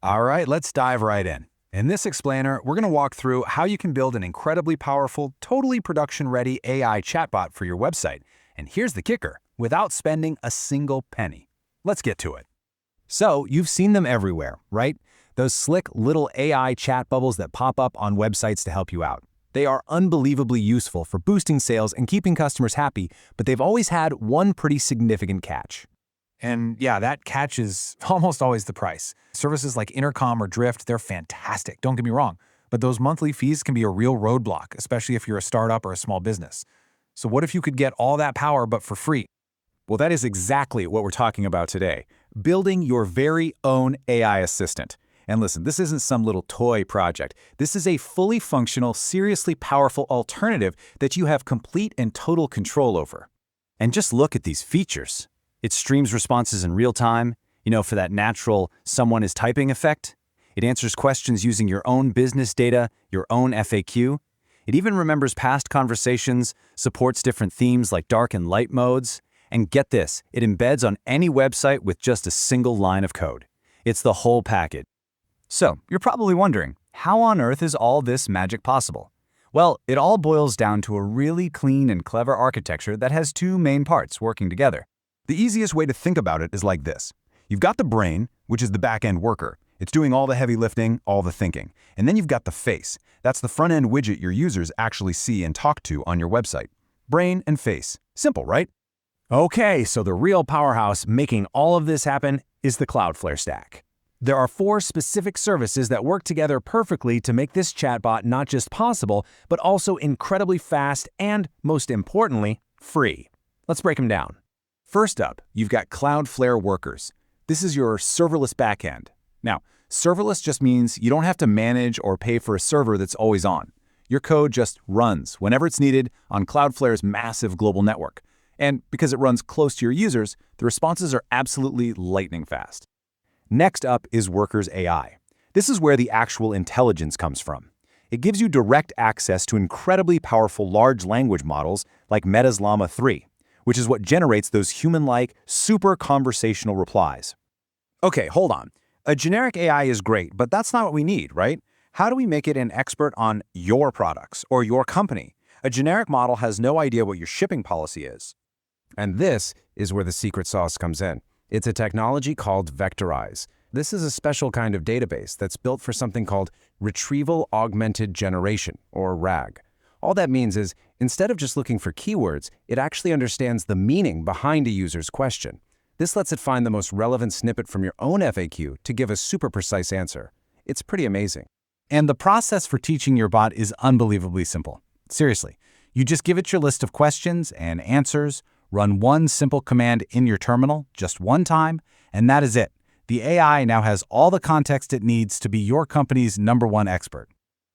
All right, let's dive right in. In this explainer, we're going to walk through how you can build an incredibly powerful, totally production-ready AI chatbot for your website. And here's the kicker, without spending a single penny. Let's get to it. So, you've seen them everywhere, right? Those slick little AI chat bubbles that pop up on websites to help you out. They are unbelievably useful for boosting sales and keeping customers happy, but they've always had one pretty significant catch. And yeah, that catch is almost always the price. Services like Intercom or Drift, they're fantastic, don't get me wrong, but those monthly fees can be a real roadblock, especially if you're a startup or a small business. So what if you could get all that power but for free? Well, that is exactly what we're talking about today, building your very own AI assistant. And listen, this isn't some little toy project. This is a fully functional, seriously powerful alternative that you have complete and total control over. And just look at these features. It streams responses in real time, for that natural someone is typing effect. It answers questions using your own business data, your own FAQ. It even remembers past conversations, supports different themes like dark and light modes. And get this, it embeds on any website with just a single line of code. It's the whole package. So, you're probably wondering, how on earth is all this magic possible? Well, it all boils down to a really clean and clever architecture that has two main parts working together. The easiest way to think about it is like this. You've got the brain, which is the backend worker. It's doing all the heavy lifting, all the thinking. And then you've got the face. That's the front-end widget your users actually see and talk to on your website. Brain and face. Simple, right? Okay, so the real powerhouse making all of this happen is the Cloudflare stack. There are 4 specific services that work together perfectly to make this chatbot not just possible, but also incredibly fast and, most importantly, free. Let's break them down. First up, you've got Cloudflare Workers. This is your serverless backend. Now, serverless just means you don't have to manage or pay for a server that's always on. Your code just runs whenever it's needed on Cloudflare's massive global network. And because it runs close to your users, the responses are absolutely lightning fast. Next up is Workers AI. This is where the actual intelligence comes from. It gives you direct access to incredibly powerful large language models like Meta's Llama 3. Which is what generates those human-like, super conversational replies. Okay, hold on. A generic AI is great, but that's not what we need, right? How do we make it an expert on your products or your company? A generic model has no idea what your shipping policy is. And this is where the secret sauce comes in. It's a technology called Vectorize. This is a special kind of database that's built for something called Retrieval Augmented Generation, or RAG. All that means is, instead of just looking for keywords, it actually understands the meaning behind a user's question. This lets it find the most relevant snippet from your own FAQ to give a super precise answer. It's pretty amazing. And the process for teaching your bot is unbelievably simple. Seriously, you just give it your list of questions and answers, run one simple command in your terminal just one time, and that is it. The AI now has all the context it needs to be your company's #1 expert.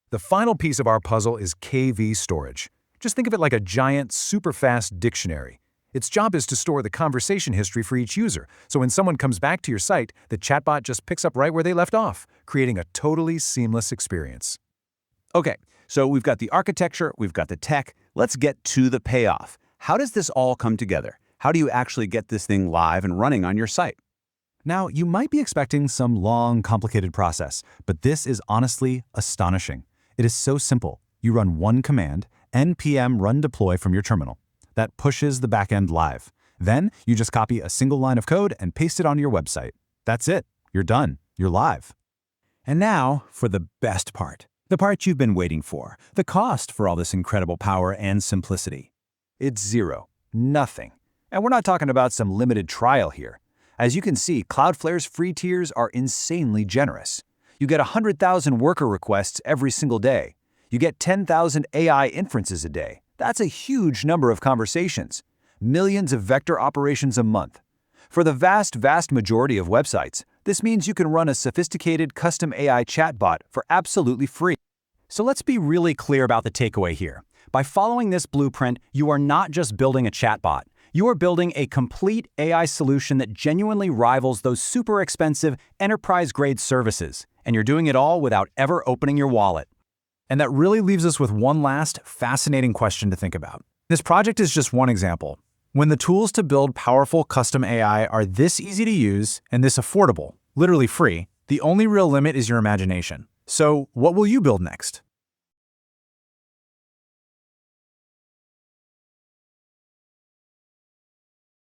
The final piece of our puzzle is KV storage. Just think of it like a giant, super-fast dictionary. Its job is to store the conversation history for each user, so when someone comes back to your site, the chatbot just picks up right where they left off, creating a totally seamless experience. Okay, so we've got the architecture, we've got the tech. Let's get to the payoff. How does this all come together? How do you actually get this thing live and running on your site? Now, you might be expecting some long, complicated process, but this is honestly astonishing. It is so simple. You run one command, npm run deploy from your terminal. That pushes the backend live. Then you just copy a single line of code and paste it onto your website. That's it. You're done. You're live. And now for the best part. The part you've been waiting for. The cost for all this incredible power and simplicity. It's zero. Nothing. And we're not talking about some limited trial here. As you can see, Cloudflare's free tiers are insanely generous. You get 100,000 worker requests every single day. You get 10,000 AI inferences a day. That's a huge number of conversations. Millions of vector operations a month. For the vast majority of websites, this means you can run a sophisticated custom AI chatbot for absolutely free. So let's be really clear about the takeaway here. By following this blueprint, you are not just building a chatbot. You are building a complete AI solution that genuinely rivals those super expensive enterprise-grade services. And you're doing it all without ever opening your wallet. And that really leaves us with one last fascinating question to think about. This project is just one example. When the tools to build powerful custom AI are this easy to use and this affordable, literally free, The only real limit is your imagination. So, what will you build next?